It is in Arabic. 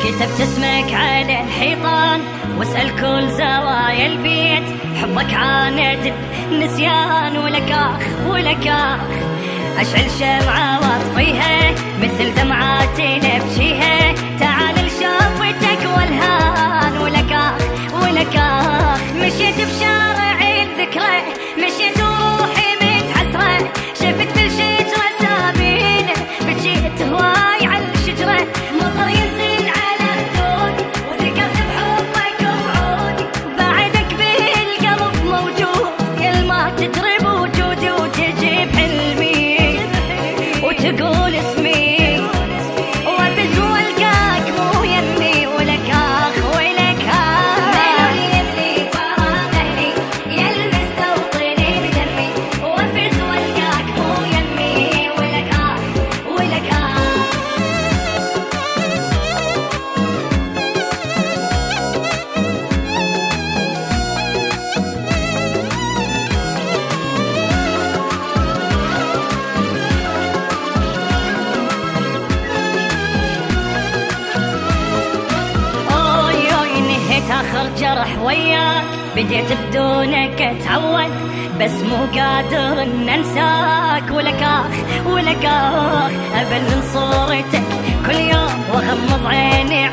كتبت اسمك على الحيطان واسأل كل زوايا البيت، حبك عاند نسيان ولك آخ ولك آخ. أشعل شمعة واطفيها مثل دمعاتي نبشيها، تعال لشافتك والهان ولك آخ ولك آخ. مشيت بشارع الذكرى مشيت وروحي متحسرة، شفت بالشجرة سابينة بجيت هواي على الشجرة، مطر ينزل على خدودي وذكرت بحبك وعودي، بعدك بالقلب موجود كل ما تدرب وجودي وتجي بحلمي وتقول اسمي وافز والقاك مو يمي ولك آخ ولك آخ. يملي فراغ أهلي يلمس توطني بدمي، وافز والقاك مو يمي ولك آخ ولك آخ. آخر جرح وياك بديت بدونك اتعود، بس مو قادر ان انساك ولك آخ ولك آخ. ابل من صورتك كل يوم واغمض عيني